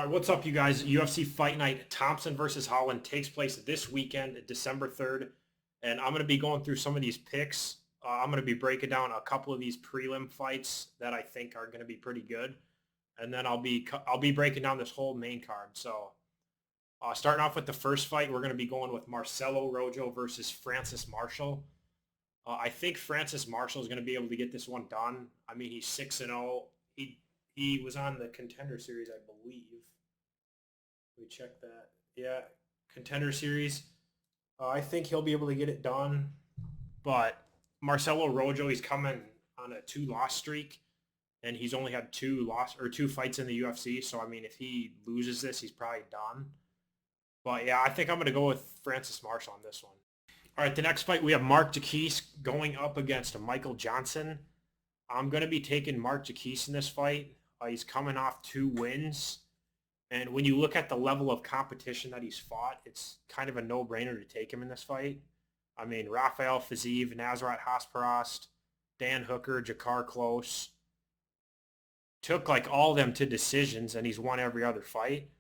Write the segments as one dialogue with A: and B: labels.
A: All right, what's up, you guys? UFC Fight Night Thompson versus Holland takes place this weekend, December 3rd. And I'm going to be going through some of these picks. I'm going to be breaking down a couple of these prelim fights that I think are going to be pretty good. And then I'll be breaking down this whole main card. So starting off with the first fight, we're going to be going with Marcelo Rojo versus Francis Marshall. I think Francis Marshall is going to be able to get this one done. I mean, he's 6-0. He was on the Contender Series, I believe. We check that. Yeah, Contender Series. I think he'll be able to get it done. But Marcelo Rojo, he's coming on a 2-loss streak, and he's only had two fights in the UFC. So I mean, if he loses this, he's probably done. But yeah, I think I'm going to go with Francis Marshall on this one. All right, the next fight we have Mark Jakis going up against Michael Johnson. I'm going to be taking Mark Jakis in this fight. He's coming off 2 wins. And when you look at the level of competition that he's fought, it's kind of a no-brainer to take him in this fight. I mean, Rafael Fiziev, Nasrat Haqparast, Dan Hooker, Jakar Close. Took like all of them to decisions, and he's won every other fight.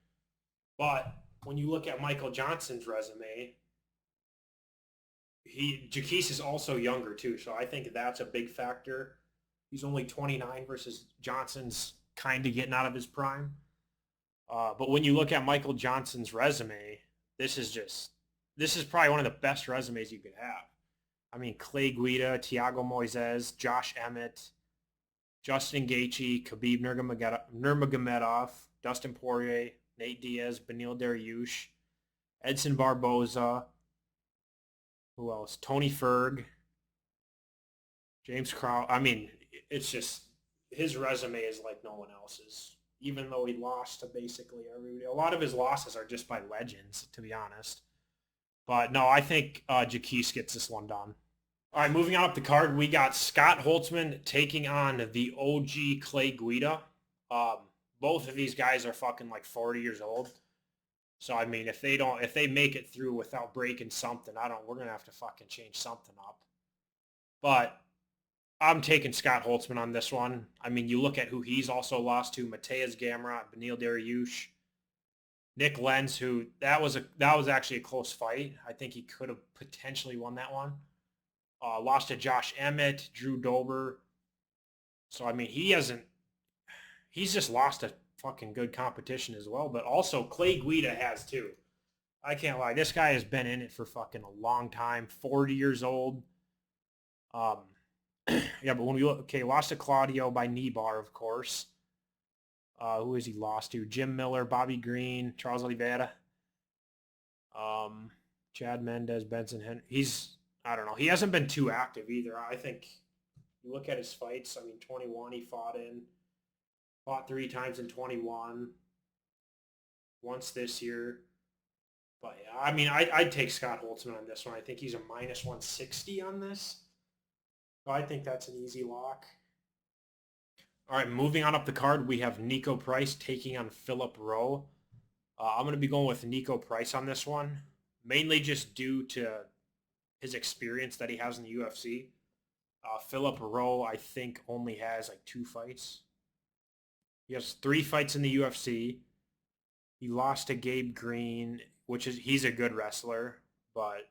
A: But when you look at Michael Johnson's resume, Jakis is also younger too, so I think that's a big factor. He's only 29 versus Johnson's kind of getting out of his prime. But when you look at Michael Johnson's resume, this is probably one of the best resumes you could have. I mean, Clay Guida, Thiago Moises, Josh Emmett, Justin Gaethje, Khabib Nurmagomedov, Dustin Poirier, Nate Diaz, Beneil Dariush, Edson Barboza, who else? Tony Ferg, James Crowder. I mean, it's just his resume is like no one else's. Even though he lost to basically everybody. A lot of his losses are just by legends, to be honest. But no, I think Jakis gets this one done. All right, moving on up the card, we got Scott Holtzman taking on the OG Clay Guida. Both of these guys are fucking like 40 years old. So I mean, if they make it through without breaking something, we're gonna have to fucking change something up. But I'm taking Scott Holtzman on this one. I mean, you look at who he's also lost to: Mateus Gamrot, Beneil Dariush, Nick Lenz, who that was actually a close fight. I think he could have potentially won that one. Lost to Josh Emmett, Drew Dober. So I mean, he's just lost to fucking good competition as well. But also Clay Guida has too. I can't lie. This guy has been in it for fucking a long time. 40 years old. Yeah, but when we look, okay, lost to Claudio by knee bar, of course. Who has he lost to? Jim Miller, Bobby Green, Charles Oliveira, Chad Mendez, Benson Henry. I don't know. He hasn't been too active either. I think you look at his fights. I mean, 21 he fought 3 times in 21, once this year. But yeah, I mean, I'd take Scott Holtzman on this one. I think he's a -160 on this. I think that's an easy lock. All right, moving on up the card, we have Nico Price taking on Philip Rowe. I'm going to be going with Nico Price on this one, mainly just due to his experience that he has in the UFC. Philip Rowe, I think, only has like 2 fights. He has 3 fights in the UFC. He lost to Gabe Green, he's a good wrestler, but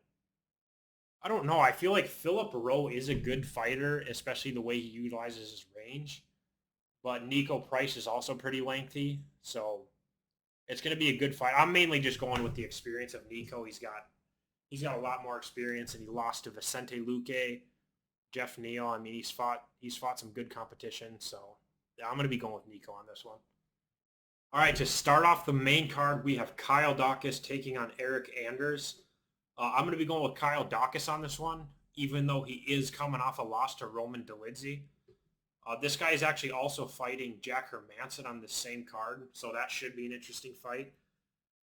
A: I don't know. I feel like Philip Rowe is a good fighter, especially the way he utilizes his range. But Nico Price is also pretty lengthy, so it's going to be a good fight. I'm mainly just going with the experience of Nico. He's got a lot more experience, and he lost to Vicente Luque, Jeff Neal. I mean, he's fought some good competition, so yeah, I'm going to be going with Nico on this one. All right, to start off the main card, we have Kyle Daukaus taking on Eric Anders. I'm going to be going with Kyle Daukaus on this one, even though he is coming off a loss to Roman Dolidze. This guy is actually also fighting Jack Hermanson on the same card, so that should be an interesting fight.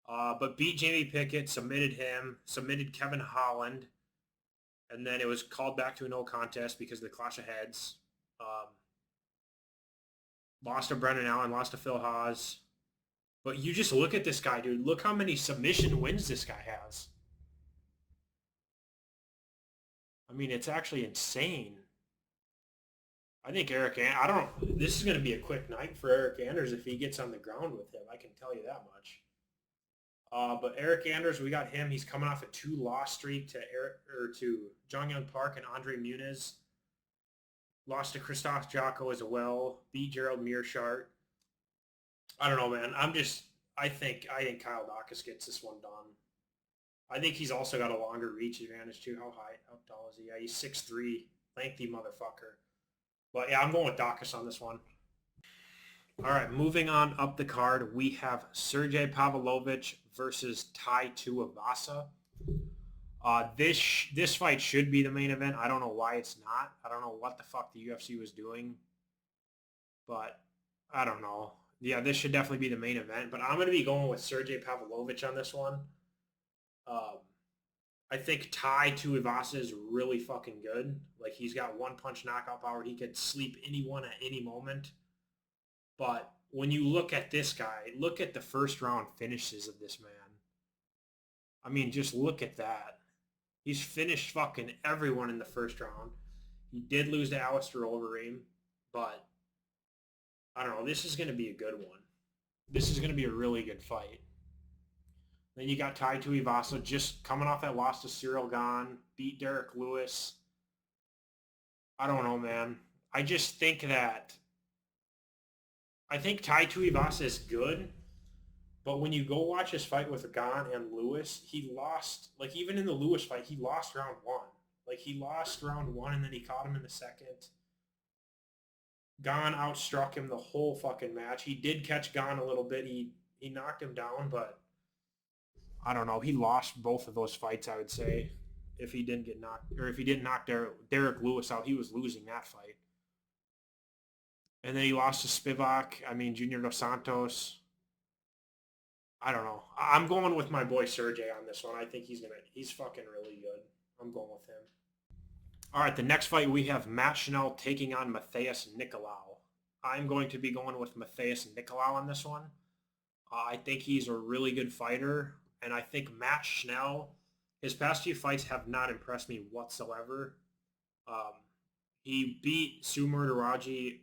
A: But beat Jamie Pickett, submitted Kevin Holland, and then it was called back to a no contest because of the clash of heads. Lost to Brendan Allen, lost to Phil Haas. But you just look at this guy, dude. Look how many submission wins this guy has. I mean, it's actually insane. I think this is going to be a quick night for Eric Anders if he gets on the ground with him. I can tell you that much. But Eric Anders, we got him. He's coming off a 2-loss streak to Jong Young Park and Andre Muniz. Lost to Christoph Jocko as well. Beat Gerald Mearshart. I don't know, man. I think Kyle Dacus gets this one done. I think he's also got a longer reach advantage too. How tall is he? Yeah, he's 6'3", lengthy motherfucker. But yeah, I'm going with Dacus on this one. All right, moving on up the card, we have Sergey Pavlovich versus Tai Tuivasa. This fight should be the main event. I don't know why it's not. I don't know what the fuck the UFC was doing. But I don't know. Yeah, this should definitely be the main event. But I'm going to be going with Sergey Pavlovich on this one. I think Tai Tuivasa is really fucking good. Like, he's got one-punch knockout power. He could sleep anyone at any moment. But when you look at this guy, look at the first-round finishes of this man. I mean, just look at that. He's finished fucking everyone in the first round. He did lose to Alistair Overeem, but I don't know. This is going to be a good one. This is going to be a really good fight. Then you got Tai Tuivasa just coming off that loss to Cyril Gane, beat Derek Lewis. I don't know, man. I think Tai Tuivasa is good, but when you go watch his fight with Gane and Lewis, he lost. Like, even in the Lewis fight, he lost round 1. Like, he lost round 1 and then he caught him in the second. Gane outstruck him the whole fucking match. He did catch Gane a little bit. He knocked him down, but I don't know. He lost both of those fights, I would say. If he didn't get knocked, or if he didn't knock Derek Lewis out, he was losing that fight. And then he lost to Junior Dos Santos. I don't know. I'm going with my boy Sergey on this one. I think he's fucking really good. I'm going with him. All right, the next fight we have Matt Schnell taking on Matheus Nicolau. I'm going to be going with Matheus Nicolau on this one. I think he's a really good fighter, and I think Matt Schnell, his past few fights have not impressed me whatsoever. He beat Sumar Raji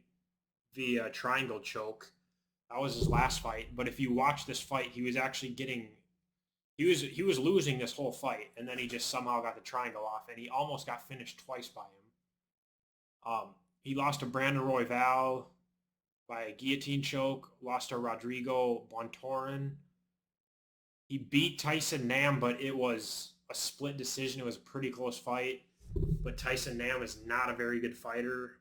A: via triangle choke. That was his last fight. But if you watch this fight, he was actually he was losing this whole fight, and then he just somehow got the triangle off, and he almost got finished twice by him. He lost to Brandon Royval by a guillotine choke, lost to Rodrigo Bontorin. He beat Tyson Nam, but it was a split decision. It was a pretty close fight, but Tyson Nam is not a very good fighter.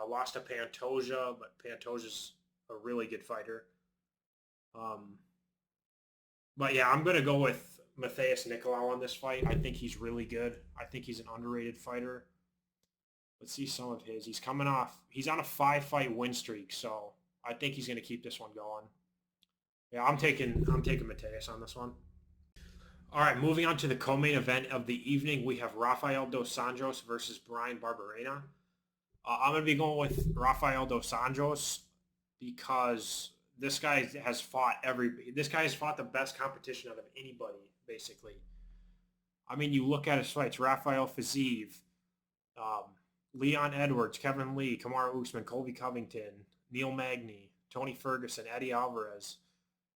A: Lost to Pantoja, but Pantoja's a really good fighter. But yeah, I'm going to go with Matheus Nicolau on this fight. I think he's really good. I think he's an underrated fighter. Let's see some of his. He's on a 5-fight win streak, so I think he's going to keep this one going. Yeah, I'm taking Matheus on this one. All right, moving on to the co-main event of the evening, we have Rafael Dos Anjos versus Brian Barberena. I'm going to be going with Rafael Dos Anjos because this guy has fought the best competition out of anybody, basically. I mean, you look at his fights: Rafael Fiziev, Leon Edwards, Kevin Lee, Kamaru Usman, Colby Covington, Neil Magny, Tony Ferguson, Eddie Alvarez,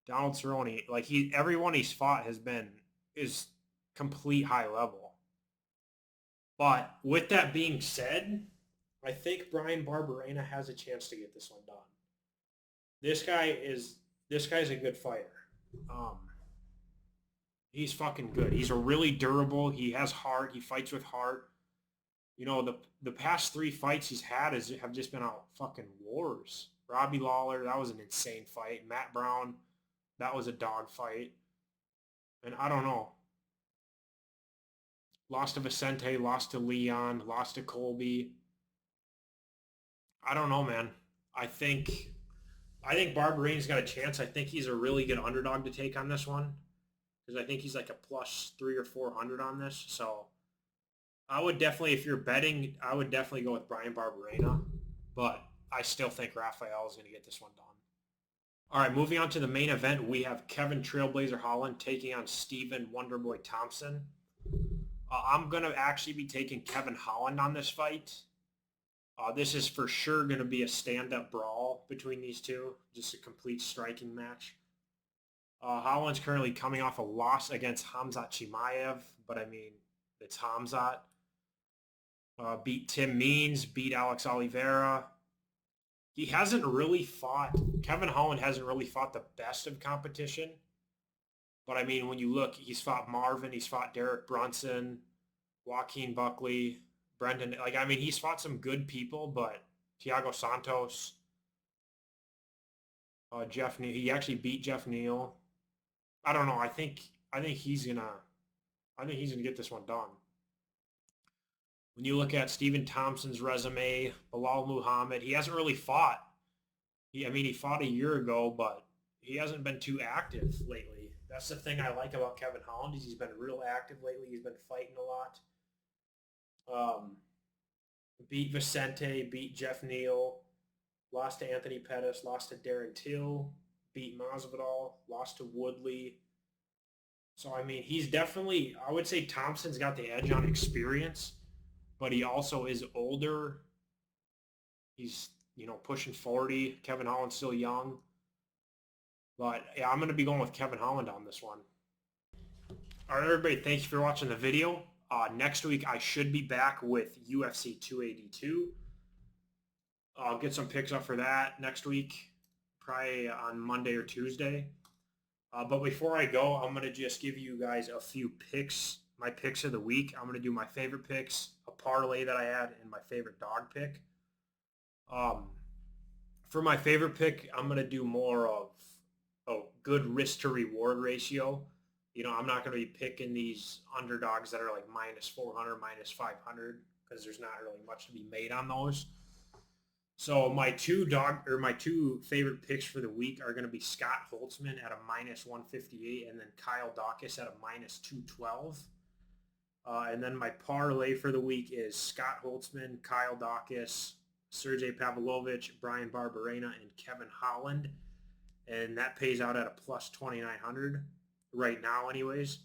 A: Donald Cerrone. Like, everyone he's fought is complete high level. But with that being said, I think Brian Barberena has a chance to get this one done. This guy's a good fighter. He's fucking good. He's a really durable. He has heart. He fights with heart. You know, the past 3 fights he's had have just been out fucking wars. Robbie Lawler, that was an insane fight. Matt Brown, that was a dog fight. And I don't know. Lost to Vicente, lost to Leon, lost to Colby. I don't know, man. I think Barberena's got a chance. I think he's a really good underdog to take on this one, because I think he's like a plus 300 or 400 on this. So I would definitely, if you're betting, I would definitely go with Brian Barberena. But I still think Rafael is going to get this one done. All right, moving on to the main event, we have Kevin Trailblazer Holland taking on Stephen Wonderboy Thompson. I'm going to actually be taking Kevin Holland on this fight. This is for sure going to be a stand-up brawl between these two, just a complete striking match. Holland's currently coming off a loss against Hamzat Chimaev, but I mean, it's Hamzat. Beat Tim Means, beat Alex Oliveira. He hasn't really fought, Kevin Holland hasn't really fought the best of competition. But I mean, when you look, he's fought Marvin, he's fought Derek Brunson, Joaquin Buckley, Brendan. Like, I mean, he's fought some good people, but Thiago Santos, Jeff Neal, he actually beat Jeff Neal. I don't know. I think he's gonna get this one done. When you look at Stephen Thompson's resume, Bilal Muhammad, he hasn't really fought. He fought a year ago, but he hasn't been too active lately. That's the thing I like about Kevin Holland is he's been real active lately. He's been fighting a lot. Beat Vicente, beat Jeff Neal, lost to Anthony Pettis, lost to Darren Till, beat Masvidal, lost to Woodley. So, I mean, he's definitely, I would say Thompson's got the edge on experience, but he also is older. He's, pushing 40. Kevin Holland's still young. But, yeah, I'm going to be going with Kevin Holland on this one. All right, everybody, thank you for watching the video. Next week, I should be back with UFC 282. I'll get some picks up for that next week, probably on Monday or Tuesday. But before I go, I'm going to just give you guys a few picks, my picks of the week. I'm going to do my favorite picks, a parlay that I had, and my favorite dog pick. For my favorite pick, I'm going to do more of a good risk to reward ratio. I'm not going to be picking these underdogs that are like minus 400, minus 500 because there's not really much to be made on those. So my two favorite picks for the week are going to be Scott Holtzman at a minus 158 and then Kyle Dawkins at a minus 212. And then my parlay for the week is Scott Holtzman, Kyle Dawkins, Sergey Pavlovich, Brian Barberena, and Kevin Holland. And that pays out at a plus 2,900 right now anyways.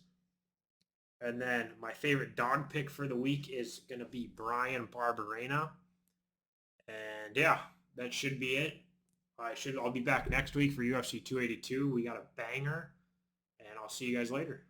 A: And then my favorite dog pick for the week is going to be Brian Barberena. And yeah, that should be it. I'll be back next week for UFC 282. We got a banger, and I'll see you guys later.